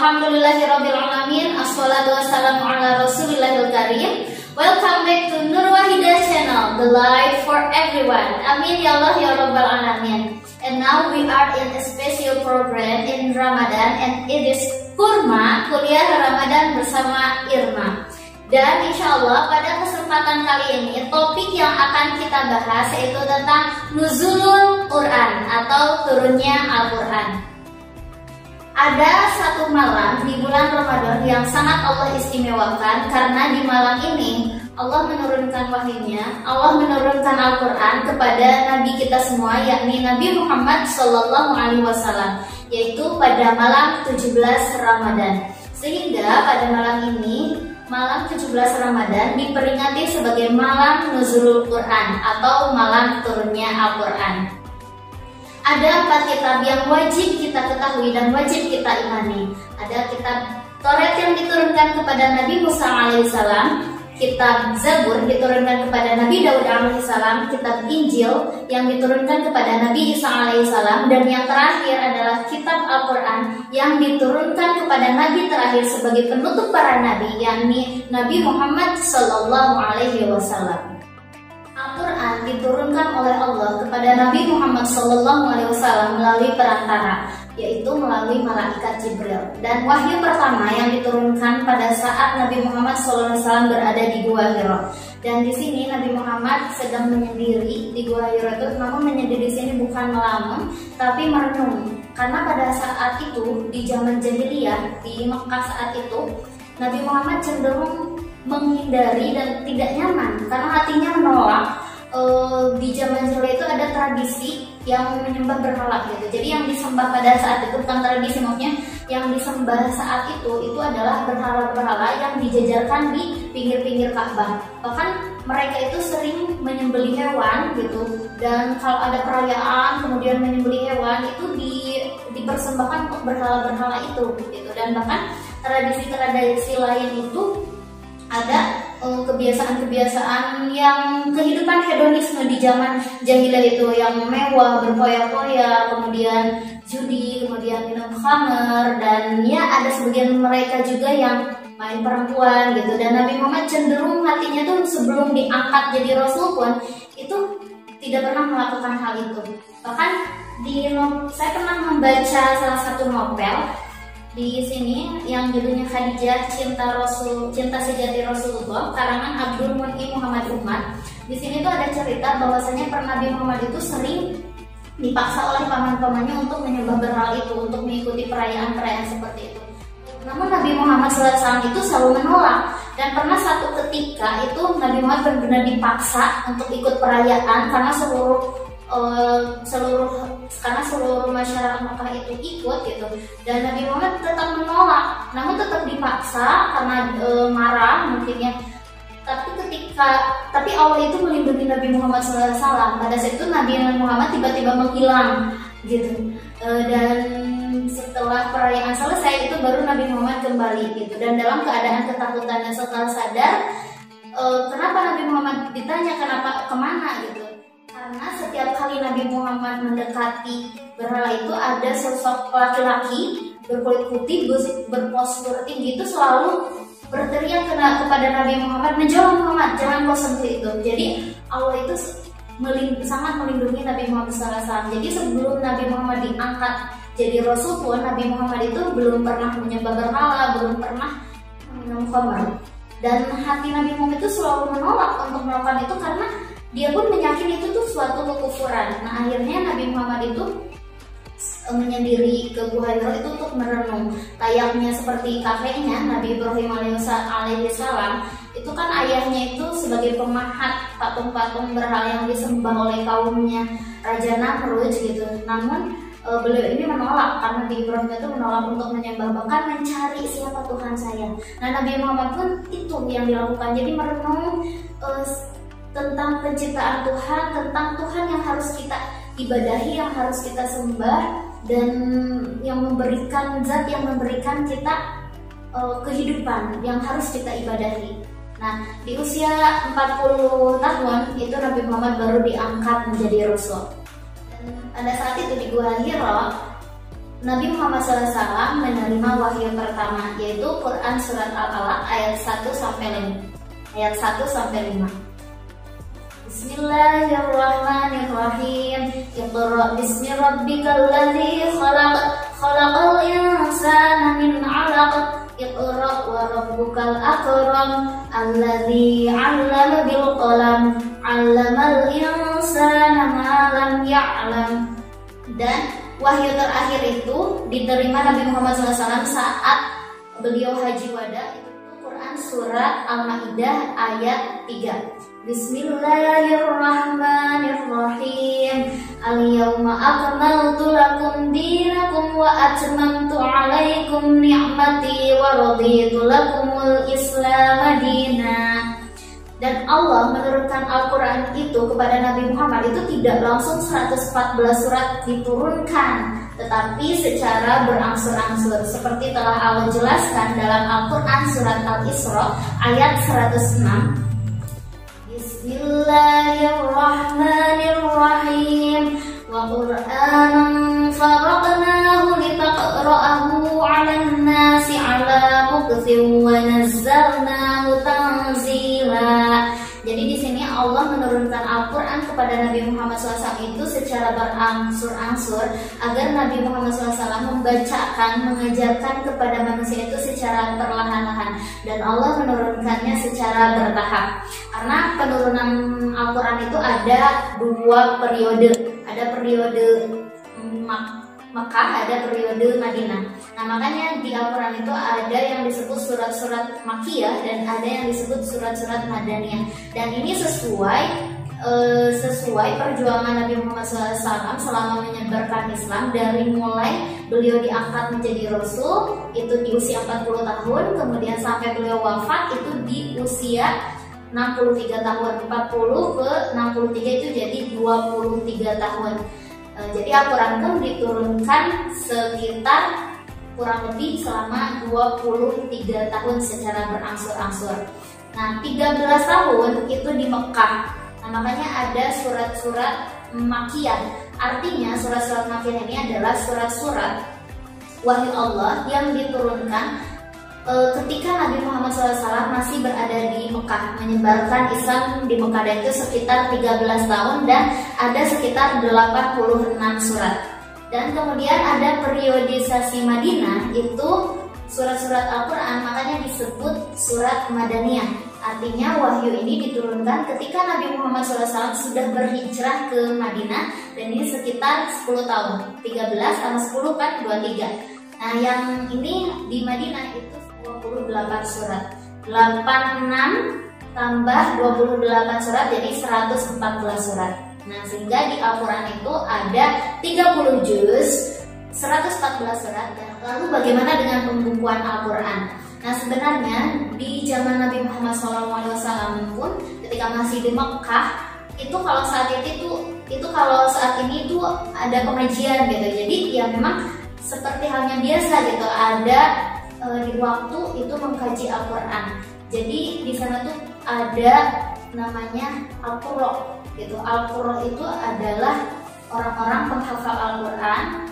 Alhamdulillahirabbil alamin. Assalatu wassalamu ala rasulillahil karim. Welcome back to Nur Wahidah channel, the light for everyone. Amin ya Allah ya rabbal alamin. And now we are in a special program in Ramadan, and it is Kurma Kuliah Ramadan bersama Irma. Dan insya Allah pada kesempatan kali ini topik yang akan kita bahas yaitu tentang Nuzulul Quran atau turunnya Al-Quran. Ada satu malam di bulan Ramadan yang sangat Allah istimewakan, karena di malam ini Allah menurunkan wahyunya, Allah menurunkan Al-Quran kepada Nabi kita semua, yakni Nabi Muhammad SAW, yaitu pada malam 17 Ramadan. Sehingga pada malam ini, malam 17 Ramadan diperingati sebagai malam Nuzulul Quran atau malam turunnya Al-Quran. Ada 4 kitab yang wajib kita ketahui dan wajib kita imani. Ada kitab Taurat yang diturunkan kepada Nabi Musa alaihissalam, kitab Zabur diturunkan kepada Nabi Daud alaihissalam, kitab Injil yang diturunkan kepada Nabi Isa alaihissalam, dan yang terakhir adalah kitab Al-Quran yang diturunkan kepada Nabi terakhir sebagai penutup para Nabi, yakni Nabi Muhammad SAW. Al-Quran diturunkan oleh Allah kepada Nabi Muhammad SAW melalui perantara, yaitu melalui malaikat Jibril. Dan wahyu pertama yang diturunkan pada saat Nabi Muhammad SAW berada di Gua Hira. Dan di sini Nabi Muhammad sedang menyendiri di Gua Hira itu, namun menyendiri di sini bukan melamun, tapi merenung. Karena pada saat itu di zaman jahiliyah di Mekah saat itu, Nabi Muhammad cenderung menghindari dan tidak nyaman karena hatinya menolak. Di zaman jahiliyah itu ada tradisi yang menyembah berhala gitu. Jadi yang disembah pada saat itu bukan tradisi, maksudnya yang disembah saat itu adalah berhala-berhala yang dijajarkan di pinggir-pinggir Ka'bah. Bahkan mereka itu sering menyembelih hewan gitu. Dan kalau ada perayaan kemudian menyembelih hewan itu dipersembahkan untuk berhala-berhala itu gitu. Dan bahkan tradisi-tradisi lain itu ada kebiasaan-kebiasaan yang kehidupan hedonisme di zaman jahiliyah itu, yang mewah, berfoya-foya, kemudian judi, kemudian minum khamr, dan ya ada sebagian mereka juga yang main perempuan gitu. Dan Nabi Muhammad cenderung hatinya tuh sebelum diangkat jadi Rasul pun itu tidak pernah melakukan hal itu. Bahkan saya pernah membaca salah satu novel di sini yang judulnya Khadijah Cinta Sejati Rasulullah karangan Abdul Mu'in Muhammad Umar. Di sini tuh ada cerita bahwasanya Nabi Muhammad itu sering dipaksa oleh paman-pamannya untuk menyembah berhala itu, untuk mengikuti perayaan-perayaan seperti itu. Namun Nabi Muhammad SAW itu selalu menolak, dan pernah satu ketika itu Nabi Muhammad benar-benar dipaksa untuk ikut perayaan karena seluruh masyarakat Makkah itu ikut gitu, dan Nabi Muhammad tetap menolak, namun tetap dipaksa karena marah mungkin ya. Tapi Allah itu melindungi Nabi Muhammad SAW. Pada saat itu Nabi Muhammad tiba-tiba menghilang gitu, dan setelah perayaan selesai itu baru Nabi Muhammad kembali gitu, dan dalam keadaan ketakutan. Dan setelah sadar, kenapa Nabi Muhammad ditanya kemana gitu, karena setiap kali Nabi Muhammad mendekati berhala itu ada sosok laki-laki berkulit putih, berpostur tinggi itu selalu berteriak kepada Nabi Muhammad, menjauh Muhammad, jangan kau sentuh itu. Jadi Allah itu sangat melindungi Nabi Muhammad SAW. Jadi sebelum Nabi Muhammad diangkat jadi Rasul pun, Nabi Muhammad itu belum pernah menyembah berhala, belum pernah minum khamr. Dan hati Nabi Muhammad itu selalu menolak untuk melakukan itu karena dia pun meyakini itu tuh suatu kekufuran. Nah akhirnya Nabi Muhammad itu menyendiri ke Gua Hira itu untuk merenung. Layaknya seperti kakeknya Nabi Ibrahim alaihissalam, itu kan ayahnya itu sebagai pemahat patung-patung berhala yang disembah oleh kaumnya Raja Namrud gitu. Namun beliau ini menolak, karena Nabi Ibrahim itu menolak untuk menyembah, bahkan mencari siapa Tuhan saya. Nah Nabi Muhammad pun itu yang dilakukan, jadi merenung tentang penciptaan Tuhan, tentang Tuhan yang harus kita ibadahi, yang harus kita sembah, dan yang memberikan zat yang memberikan kita kehidupan yang harus kita ibadahi. Nah, di usia 40 tahun itu Nabi Muhammad baru diangkat menjadi Rasul. Dan pada saat itu di Gua Hira Nabi Muhammad SAW menerima wahyu pertama, yaitu Quran Surat Al-Alaq ayat 1 sampai 5. Bismillahirrahmanirrahim. Iqra bismi rabbikal ladzi khalaq, khalaqal insana min 'alaq. Iqra wa rabbukal akram, alladzi 'allama bil qalam, 'allamal insana ma lam ya'lam. Dan wahyu terakhir itu diterima Nabi Muhammad SAW saat beliau haji wada, itu Quran Surat Al-Maidah ayat 3. Bismillahirrahmanirrahim. Al-yawma akmaltu lakum dinakum wa atmamtu alaikum ni'mati wa raditu lakumul Islam dinan. Dan Allah menurunkan Al-Quran itu kepada Nabi Muhammad itu tidak langsung 114 surat diturunkan, tetapi secara berangsur-angsur, seperti telah Allah jelaskan dalam Al-Quran Surat Al-Isra ayat 106. Bismillahirrahmanirrahim. Wa Qur'anan faraqnahu litaqra'ahu 'alan nasi 'ala mukthin wa nazzalnahu tanzila. Jadi di sini Allah menurunkan Al-Quran kepada Nabi Muhammad SAW itu secara berangsur-angsur agar Nabi Muhammad SAW membacakan, mengajarkan kepada manusia itu secara perlahan-lahan, dan Allah menurunkannya secara bertahap. Karena penurunan Al-Quran itu ada dua periode, ada periode Mekah, ada periode Madinah. Nah, makanya di Al-Quran itu ada yang disebut surat-surat Makkiyah dan ada yang disebut surat-surat Madaniyah. Dan ini sesuai perjuangan Nabi Muhammad SAW selama menyebarkan Islam, dari mulai beliau diangkat menjadi Rasul itu di usia 40 tahun, kemudian sampai beliau wafat itu di usia 63 tahun, 40 ke 63 itu jadi 23 tahun. Jadi Al-Quran pun diturunkan sekitar kurang lebih selama 23 tahun secara berangsur-angsur. Nah, 13 tahun itu di Mekah. Nah, makanya ada surat-surat Makkiyah. Artinya surat-surat Makkiyah ini adalah surat-surat wahyu Allah yang diturunkan ketika Nabi Muhammad SAW masih berada di Mekah, menyebarkan Islam di Mekah, dan itu sekitar 13 tahun dan ada sekitar 86 surat. Dan kemudian ada periodisasi Madinah, itu surat-surat Al-Quran, makanya disebut surat Madaniyah. Artinya wahyu ini diturunkan ketika Nabi Muhammad SAW sudah berhijrah ke Madinah, dan ini sekitar 10 tahun. 13 tambah 10 kan 23. Nah, yang ini di Madinah itu 28 surat. 86 tambah 28 surat jadi 114 surat. Nah, sehingga di Al-Quran itu ada 30 juz, 114 surat. Lalu bagaimana dengan pembukuan Al-Quran? Nah, sebenarnya di zaman Nabi Muhammad SAW pun ketika masih di Mekah, itu kalau saat ini itu ada pengajian gitu. Jadi ya memang seperti halnya biasa gitu, ada di waktu itu mengkaji Al-Quran. Jadi di sana tuh ada namanya Al-Qurra gitu. Al-Qurra itu adalah orang-orang penghafal Al-Quran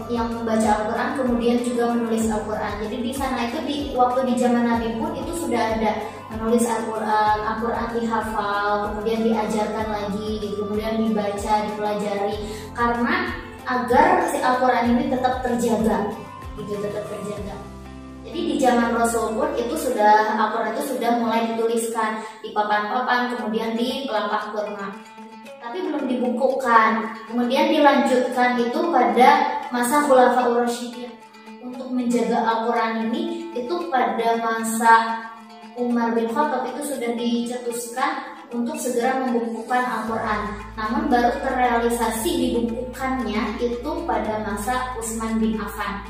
yang membaca Al-Quran kemudian juga menulis Al-Quran. Jadi di sana itu waktu di zaman Nabi pun itu sudah ada menulis Al-Quran, Al-Quran dihafal, kemudian diajarkan lagi gitu, kemudian dibaca, dipelajari, karena agar si Al-Quran ini tetap terjaga gitu, tetap terjaga. Jadi di zaman Rasul pun itu sudah Al-Quran itu sudah mulai dituliskan di papan-papan, kemudian di pelapak kurma, tapi belum dibukukan. Kemudian dilanjutkan itu pada masa Khulafaur Rasyidin. Untuk menjaga Al-Quran ini itu pada masa Umar bin Khattab itu sudah dicetuskan untuk segera membukukan Al-Quran. Namun baru terrealisasi dibukukannya itu pada masa Utsman bin Affan.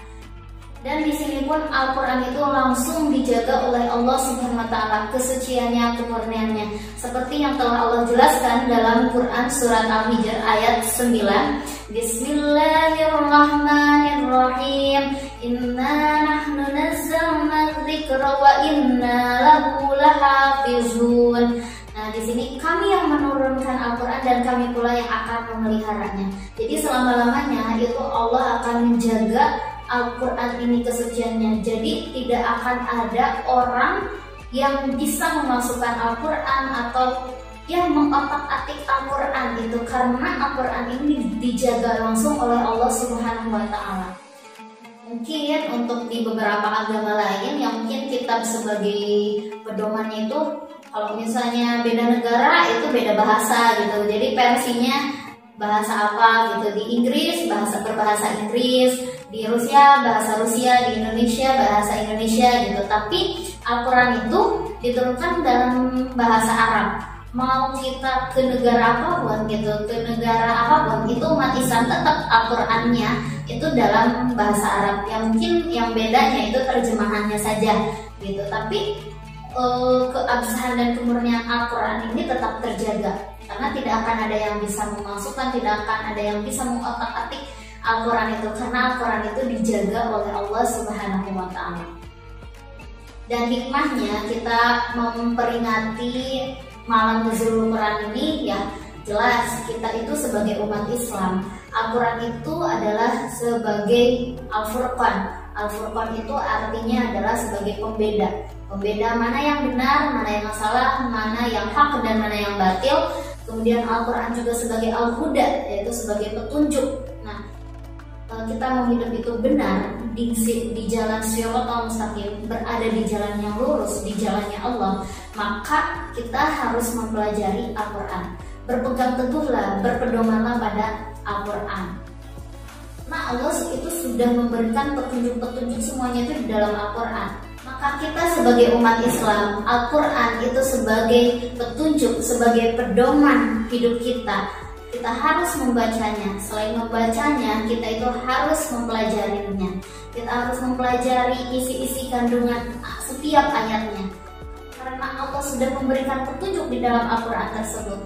Dan di sini pun Al-Quran itu langsung dijaga oleh Allah Subhanahu wa Ta'ala, kesuciannya, kemurniannya, seperti yang telah Allah jelaskan dalam Quran Surat Al-Hijr ayat 9. Bismillahirrahmanirrahim. Inna nahnu nazzalna dzikra wa inna lahu lahafizun. Nah, di sini kami yang menurunkan Al-Quran dan kami pula yang akan memeliharanya. Jadi selama-lamanya itu Allah akan menjaga Al-Quran ini kesuciannya. Jadi tidak akan ada orang yang bisa memasukkan Al-Quran atau yang mengotak-atik Al-Quran itu, karena Al-Quran ini dijaga langsung oleh Allah Subhanahu wa Ta'ala. Mungkin untuk di beberapa agama lain yang mungkin kita sebagai pedomannya itu, kalau misalnya beda negara itu beda bahasa gitu, jadi versinya bahasa apa gitu. Di Inggris berbahasa Inggris, di Rusia bahasa Rusia, di Indonesia bahasa Indonesia gitu. Tapi Al-Quran itu diturunkan dalam bahasa Arab. Mau kita ke negara apapun gitu, ke negara apapun, itu umat Islam tetap Al-Qurannya itu dalam bahasa Arab. Yang mungkin yang bedanya itu terjemahannya saja gitu. Tapi keabsahan dan kemurnian Al-Quran ini tetap terjaga, karena tidak akan ada yang bisa memasukkan, tidak akan ada yang bisa mengotak-atik Al-Quran itu, karena Al-Quran itu dijaga oleh Allah Subhanahu wa Ta'ala. Dan hikmahnya kita memperingati malam Nuzulul Quran ini, ya jelas kita itu sebagai umat Islam, Al-Quran itu adalah sebagai Al-Furqan. Al-Furqan itu artinya adalah sebagai pembeda. Pembeda mana yang benar, mana yang salah, mana yang hak dan mana yang batil. Kemudian Al-Quran juga sebagai Al-Huda, yaitu sebagai petunjuk. Nah, kalau kita mau hidup itu benar di jalan Shiratal Mustaqim, berada di jalan yang lurus, di jalannya Allah, maka kita harus mempelajari Al-Quran. Berpegang teguhlah, berpedomanlah pada Al-Quran. Nah, Allah itu sudah memberikan petunjuk-petunjuk semuanya itu di dalam Al-Quran. Maka kita sebagai umat Islam, Al-Quran itu sebagai petunjuk, sebagai pedoman hidup kita. Kita harus membacanya. Selain membacanya, kita itu harus mempelajarinya. Kita harus mempelajari isi-isi kandungan setiap ayatnya. Karena Allah sudah memberikan petunjuk di dalam Al-Quran tersebut.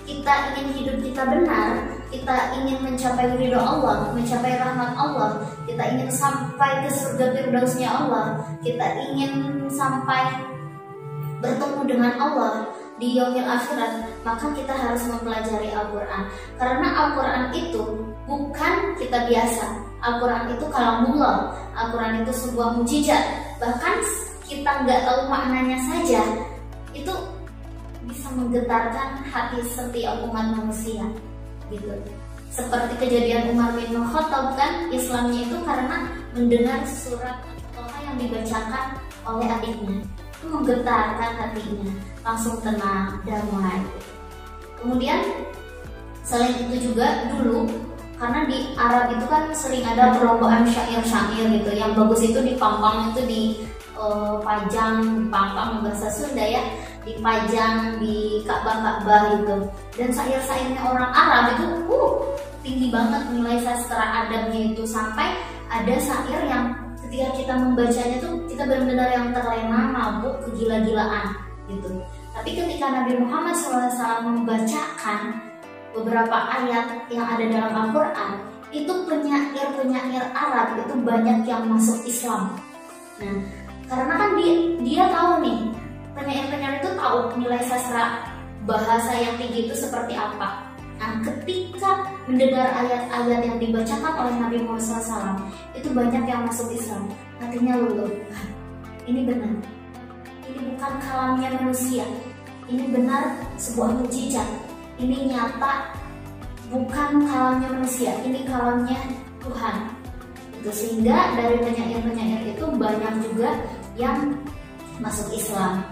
Kita ingin hidup kita benar, kita ingin mencapai ridho Allah, mencapai rahmat Allah, kita ingin sampai ke surga firdausnya Allah, kita ingin sampai bertemu dengan Allah di yaumil akhirat, maka kita harus mempelajari Al-Quran. Karena Al-Quran itu bukan kita biasa. Al-Quran itu kalamullah. Al-Quran itu sebuah mukjizat. Bahkan kita nggak tahu maknanya saja, itu bisa menggetarkan hati setiap umat manusia gitu. Seperti kejadian Umar bin Khattab, kan Islamnya itu karena mendengar surat Al-Toha yang dibacakan oleh adiknya, itu menggetarkan hatinya, langsung tenang, damai. Kemudian selain itu juga dulu, karena di Arab itu kan sering ada perlombaan syair-syair gitu, yang bagus itu dipampang, itu dipajang, dipampang bahasa Sunda ya, dipajang di Ka'bah itu. Dan syair-syairnya orang Arab itu tinggi banget nilai sastra adabnya itu, sampai ada syair yang ketika kita membacanya tuh kita benar-benar yang terlena, mabuk, kegila-gilaan gitu. Tapi ketika Nabi Muhammad SAW membacakan beberapa ayat yang ada dalam Al-Quran, itu penyair-penyair Arab itu banyak yang masuk Islam. Nah, karena kan dia tahu nih, penyair-penyair itu tahu nilai sastra bahasa yang tinggi itu seperti apa. Nah, ketika mendengar ayat-ayat yang dibacakan oleh Nabi Muhammad SAW, itu banyak yang masuk Islam. Artinya luluh, ini benar, ini bukan kalamnya manusia, ini benar sebuah mukjizat, ini nyata, bukan kalamnya manusia, ini kalamnya Tuhan. Itu sehingga dari penyair-penyair itu banyak juga yang masuk Islam.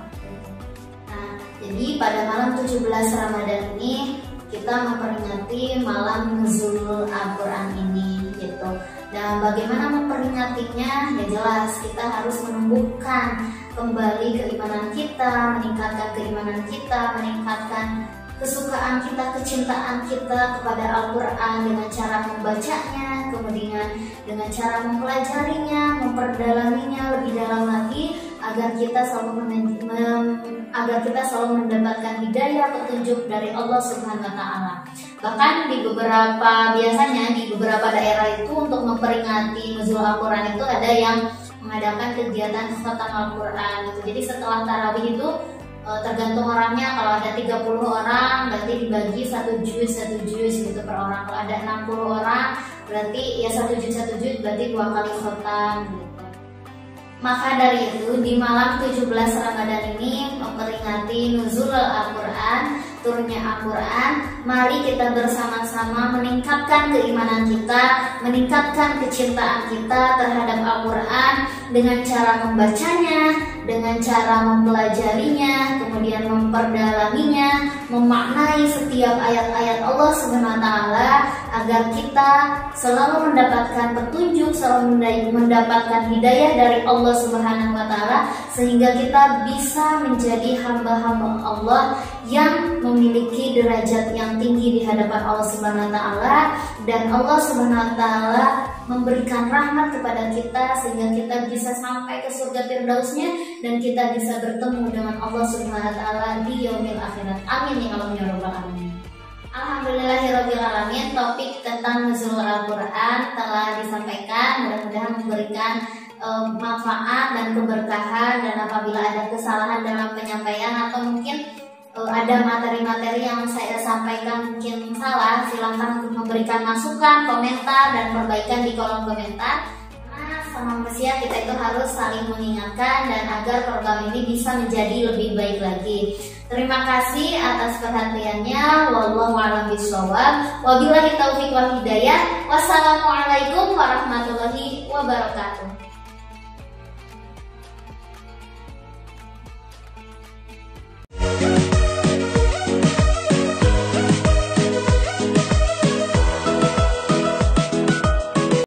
Nah, jadi pada malam 17 Ramadan ini kita memperingati malam Nuzulul Al-Quran ini gitu. Dan bagaimana memperingatinya? Ya jelas kita harus menumbuhkan kembali keimanan kita, meningkatkan keimanan kita, meningkatkan kesukaan kita, kecintaan kita kepada Al-Quran dengan cara membacanya, kemudian dengan cara mempelajarinya, memperdalaminya lebih dalam lagi, agar kita selalu mendapatkan hidayah, petunjuk dari Allah Subhanahu wa Ta'ala. Bahkan biasanya di beberapa daerah itu untuk memperingati Nuzul Al-Quran itu ada yang mengadakan kegiatan khatam Al-Quran gitu. Jadi setelah tarawih itu tergantung orangnya. Kalau ada 30 orang berarti dibagi satu juz gitu per orang. Kalau ada 60 orang berarti ya satu juz berarti 2 kali khotam gitu. Maka dari itu di malam 17 Ramadan ini memperingati nuzul Al-Quran, turunnya Al-Quran, mari kita bersama-sama meningkatkan keimanan kita, meningkatkan kecintaan kita terhadap Al-Quran dengan cara membacanya, dengan cara mempelajarinya, kemudian memperdalaminya, memaknai setiap ayat-ayat Allah Subhanahu wa taala agar kita selalu mendapatkan petunjuk, selalu mendapatkan hidayah dari Allah Subhanahu wa taala sehingga kita bisa menjadi hamba-hamba Allah yang memiliki derajat yang tinggi di hadapan Allah Subhanahu wa taala, dan Allah Subhanahu wa taala memberikan rahmat kepada kita sehingga kita bisa sampai ke surga Firdausnya dan kita bisa bertemu dengan Allah Subhanahu wa taala di yaumil akhirat. Amin ya Allah ya rabbal alamin. Alhamdulillahirabbil alamin. Topik tentang nuzul Al-Quran telah disampaikan, mudah-mudahan memberikan manfaat dan keberkahan, dan apabila ada kesalahan dalam penyampaian atau mungkin ada materi-materi yang saya sampaikan mungkin salah, silakan untuk memberikan masukan, komentar, dan perbaikan di kolom komentar. Nah, sama manusia kita itu harus saling mengingatkan dan agar program ini bisa menjadi lebih baik lagi. Terima kasih atas perhatiannya. Wallahu a'lam bishawab. Wabillahi taufiq wal hidayah. Wassalamualaikum warahmatullahi wabarakatuh.